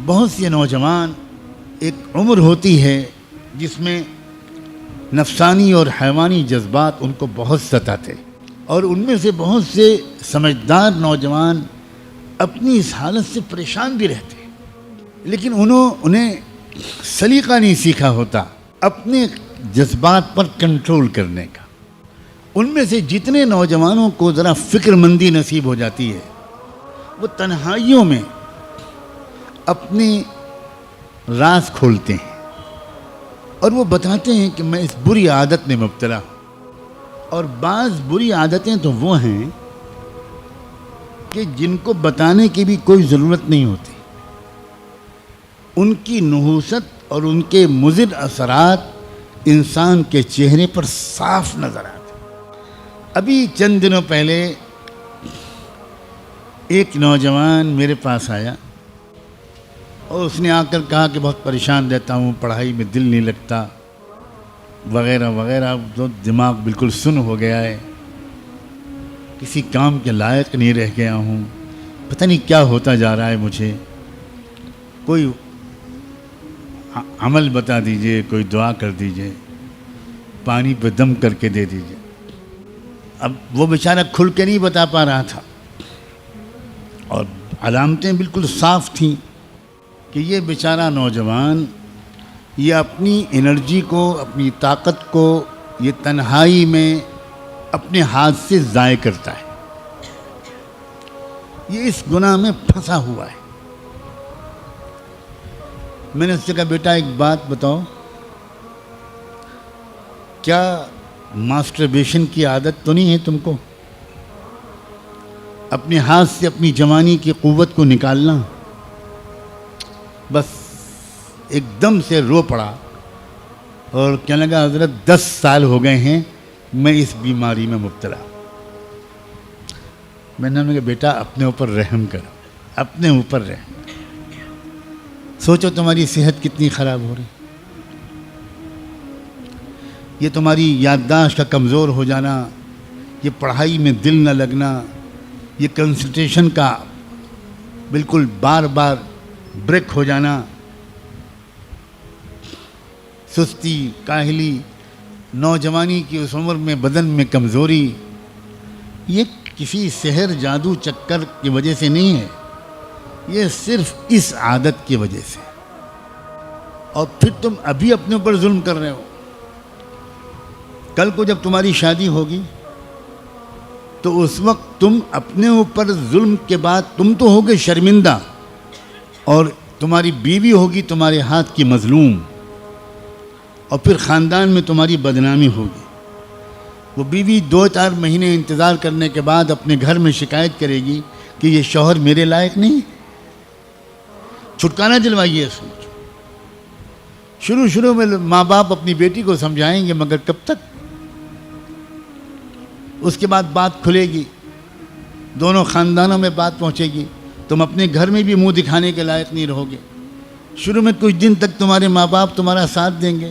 بہت سے نوجوان ایک عمر ہوتی ہے جس میں نفسانی اور حیوانی جذبات ان کو بہت ستاتے، اور ان میں سے بہت سے سمجھدار نوجوان اپنی اس حالت سے پریشان بھی رہتے، لیکن انہیں سلیقہ نہیں سیکھا ہوتا اپنے جذبات پر کنٹرول کرنے کا۔ ان میں سے جتنے نوجوانوں کو ذرا فکر مندی نصیب ہو جاتی ہے، وہ تنہائیوں میں اپنی راز کھولتے ہیں اور وہ بتاتے ہیں کہ میں اس بری عادت میں مبتلا ہوں۔ اور بعض بری عادتیں تو وہ ہیں کہ جن کو بتانے کی بھی کوئی ضرورت نہیں ہوتی، ان کی نحوست اور ان کے مضر اثرات انسان کے چہرے پر صاف نظر آتے۔ ابھی چند دنوں پہلے ایک نوجوان میرے پاس آیا اور اس نے آ کر کہا کہ بہت پریشان رہتا ہوں، پڑھائی میں دل نہیں لگتا وغیرہ وغیرہ، تو دماغ بالکل سن ہو گیا ہے، کسی کام کے لائق نہیں رہ گیا ہوں، پتہ نہیں کیا ہوتا جا رہا ہے، مجھے کوئی عمل بتا دیجئے، کوئی دعا کر دیجئے، پانی پہ دم کر کے دے دیجئے۔ اب وہ بیچارہ کھل کے نہیں بتا پا رہا تھا، اور علامتیں بالکل صاف تھیں کہ یہ بیچارہ نوجوان یہ اپنی انرجی کو، اپنی طاقت کو یہ تنہائی میں اپنے ہاتھ سے ضائع کرتا ہے، یہ اس گناہ میں پھنسا ہوا ہے۔ میں نے اس سے کہا بیٹا ایک بات بتاؤ، کیا ماسٹربیشن کی عادت تو نہیں ہے تم کو؟ اپنے ہاتھ سے اپنی جوانی کی قوت کو نکالنا؟ بس ایک دم سے رو پڑا اور کہنے لگا حضرت 10 سال ہو گئے ہیں میں اس بیماری میں مبتلا۔ میں نے کہا بیٹا اپنے اوپر رحم کرو، اپنے اوپر رحم کرو، سوچو تمہاری صحت کتنی خراب ہو رہی، یہ تمہاری یادداشت کا کمزور ہو جانا، یہ پڑھائی میں دل نہ لگنا، یہ کنسنٹریشن کا بالکل بار بار بریک ہو جانا، سستی، کاہلی، نوجوانی کی اس عمر میں بدن میں کمزوری، یہ کسی سحر جادو چکر کی وجہ سے نہیں ہے، یہ صرف اس عادت کی وجہ سے۔ اور پھر تم ابھی اپنے اوپر ظلم کر رہے ہو، کل کو جب تمہاری شادی ہوگی تو اس وقت تم اپنے اوپر ظلم کے بعد تم تو ہوگے شرمندہ، اور تمہاری بیوی ہوگی تمہارے ہاتھ کی مظلوم، اور پھر خاندان میں تمہاری بدنامی ہوگی۔ وہ بیوی 2-4 مہینے انتظار کرنے کے بعد اپنے گھر میں شکایت کرے گی کہ یہ شوہر میرے لائق نہیں۔ چھٹکارا دلوائیے اس کو۔ شروع میں ماں باپ اپنی بیٹی کو سمجھائیں گے، مگر کب تک؟ اس کے بعد بات کھلے گی، دونوں خاندانوں میں بات پہنچے گی، تم اپنے گھر میں بھی منہ دکھانے کے لائق نہیں رہو گے۔ شروع میں کچھ دن تک تمہارے ماں باپ تمہارا ساتھ دیں گے،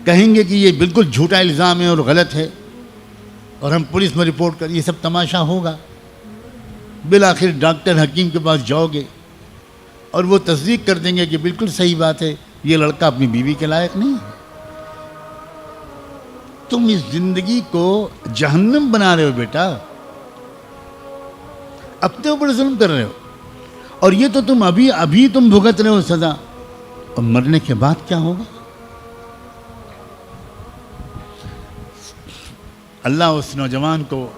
کہیں گے کہ یہ بالکل جھوٹا الزام ہے اور غلط ہے، اور ہم پولیس میں رپورٹ کر، یہ سب تماشا ہوگا۔ بالآخر ڈاکٹر حکیم کے پاس جاؤ گے اور وہ تصدیق کر دیں گے کہ بالکل صحیح بات ہے، یہ لڑکا اپنی بیوی کے لائق نہیں ہے۔ تم اس زندگی کو جہنم بنا رہے ہو بیٹا، اپنے اوپر ظلم کر رہے ہو، اور یہ تو تم ابھی تم بھگت رہے ہو سزا، اور مرنے کے بعد کیا ہوگا؟ اللہ اس نوجوان کو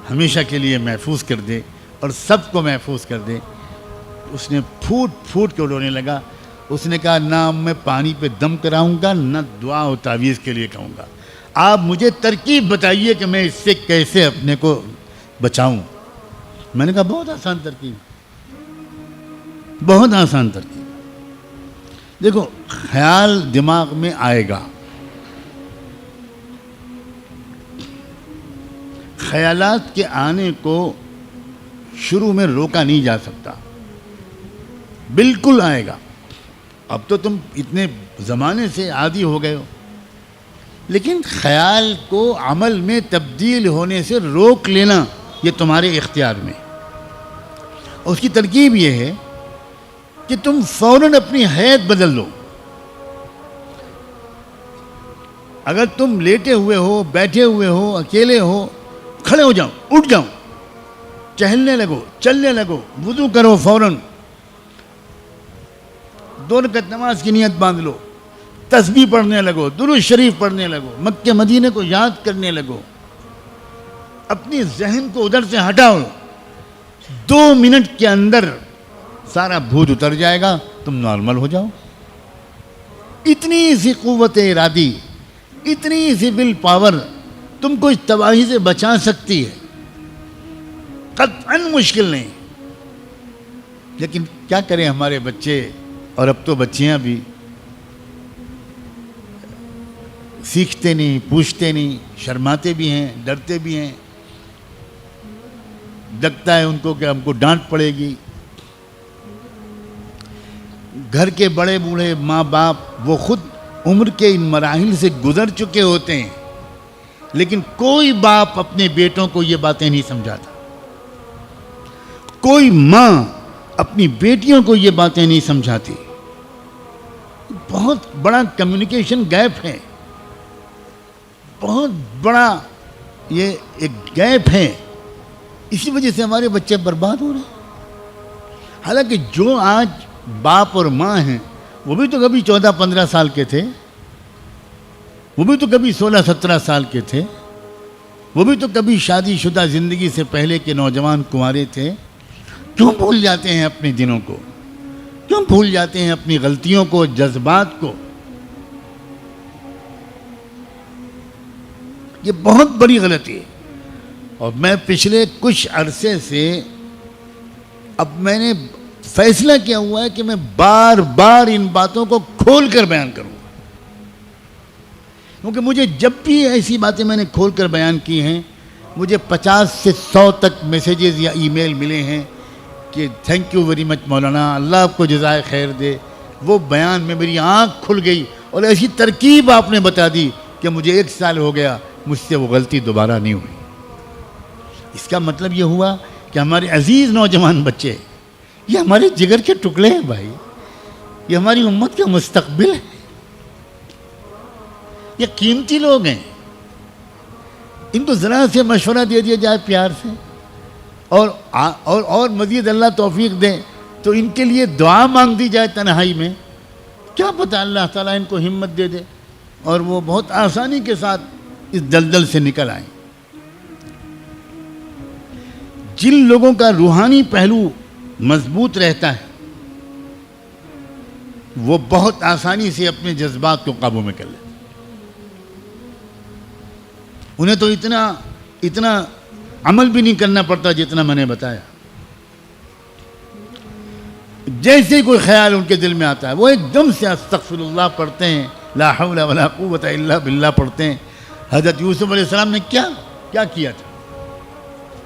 ہمیشہ کے لیے محفوظ کر دے اور سب کو محفوظ کر دے۔ اس نے پھوٹ کے رونے لگا، اس نے کہا نہ میں پانی پہ دم کراؤں گا، نہ دعا و تعویذ کے لیے کہوں گا، آپ مجھے ترکیب بتائیے کہ میں اس سے کیسے اپنے کو بچاؤں۔ میں نے کہا بہت آسان ترکیب، بہت آسان ترکیب۔ دیکھو، خیال دماغ میں آئے گا، خیالات کے آنے کو شروع میں روکا نہیں جا سکتا، بالکل آئے گا۔ اب تو تم اتنے زمانے سے عادی ہو گئے ہو، لیکن خیال کو عمل میں تبدیل ہونے سے روک لینا یہ تمہارے اختیار میں۔ اور اس کی ترکیب یہ ہے کہ تم فوراً اپنی حیت بدل لو. اگر تم لیٹے ہوئے ہو، بیٹھے ہوئے ہو، اکیلے ہو، کھڑے ہو جاؤ، اٹھ جاؤ، ٹہلنے لگو، چلنے لگو، وضو کرو فوراً، 2 رکعت نماز کی نیت باندھ لو، تسبیح پڑھنے لگو، درود شریف پڑھنے لگو، مکہ مدینے کو یاد کرنے لگو، اپنی ذہن کو ادھر سے ہٹاؤ. 2 منٹ کے اندر سارا بھوت اتر جائے گا، تم نارمل ہو جاؤ. اتنی سی قوت ارادی، اتنی سی ول پاور تم کو اس تباہی سے بچا سکتی ہے. قطعاً مشکل نہیں. لیکن کیا کریں ہمارے بچے، اور اب تو بچیاں بھی سیکھتے نہیں، پوچھتے نہیں، شرماتے بھی ہیں، ڈرتے بھی ہیں. لگتا ہے ان کو کہ ہم کو ڈانٹ پڑے گی. گھر کے بڑے بوڑھے ماں باپ وہ خود عمر کے ان مراحل سے گزر چکے ہوتے ہیں، لیکن کوئی باپ اپنے بیٹوں کو یہ باتیں نہیں سمجھاتا. کوئی ماں اپنی بیٹیوں کو یہ باتیں نہیں سمجھاتی. بہت بڑا کمیونیکیشن گیپ ہے، بہت بڑا یہ ایک گیپ ہے. اسی وجہ سے ہمارے بچے برباد ہو رہے ہیں. حالانکہ جو آج باپ اور ماں ہیں وہ بھی تو کبھی 14-15 سال کے تھے، وہ بھی تو کبھی 16-17 سال کے تھے، وہ بھی تو کبھی شادی شدہ زندگی سے پہلے کے نوجوان کنوارے تھے. کیوں بھول جاتے ہیں اپنے دنوں کو؟ کیوں بھول جاتے ہیں اپنی غلطیوں کو، جذبات کو؟ یہ بہت بڑی غلطی ہے. اور میں پچھلے کچھ عرصے سے اب میں نے فیصلہ کیا ہوا ہے کہ میں بار بار ان باتوں کو کھول کر بیان کروں گا. کیونکہ مجھے جب بھی ایسی باتیں میں نے کھول کر بیان کی ہیں، مجھے 50 سے 100 تک میسیجز یا ای میل ملے ہیں کہ تھینک یو ویری مچ مولانا، اللہ آپ کو جزائے خیر دے. وہ بیان میں میری آنکھ کھل گئی اور ایسی ترکیب آپ نے بتا دی کہ مجھے 1 سال ہو گیا، مجھ سے وہ غلطی دوبارہ نہیں ہوئی. اس کا مطلب یہ ہوا کہ ہمارے عزیز نوجوان بچے یہ ہمارے جگر کے ٹکڑے ہیں بھائی، یہ ہماری امت کا مستقبل ہے، یہ قیمتی لوگ ہیں. ان کو ذرا سے مشورہ دے دیا جائے پیار سے، اور مزید اللہ توفیق دے تو ان کے لیے دعا مانگ دی جائے تنہائی میں. کیا پتہ اللہ تعالیٰ ان کو ہمت دے دے اور وہ بہت آسانی کے ساتھ اس دلدل سے نکل آئیں. جن لوگوں کا روحانی پہلو مضبوط رہتا ہے وہ بہت آسانی سے اپنے جذبات کو قابو میں کر لیتے. انہیں تو اتنا عمل بھی نہیں کرنا پڑتا جتنا میں نے بتایا. جیسے ہی کوئی خیال ان کے دل میں آتا ہے وہ ایک دم سے استغفر اللہ پڑھتے ہیں، لا حول ولا قوت الا باللہ پڑھتے ہیں. حضرت یوسف علیہ السلام نے کیا کیا تھا؟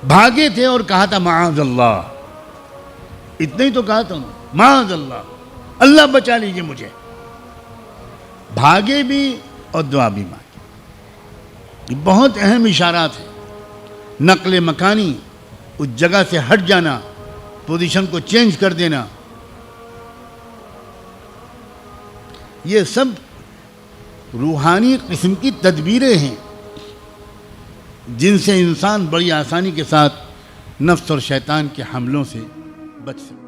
بھاگے تھے اور کہا تھا معاذ اللہ. اتنا ہی تو کہا تھا، معاذ اللہ، اللہ بچا لیجیے مجھے. بھاگے بھی اور دعا بھی مانگی. یہ بہت اہم اشارات ہیں. نقل مکانی، اس جگہ سے ہٹ جانا، پوزیشن کو چینج کر دینا، یہ سب روحانی قسم کی تدبیریں ہیں جن سے انسان بڑی آسانی کے ساتھ نفس اور شیطان کے حملوں سے بچ سکتا ہے.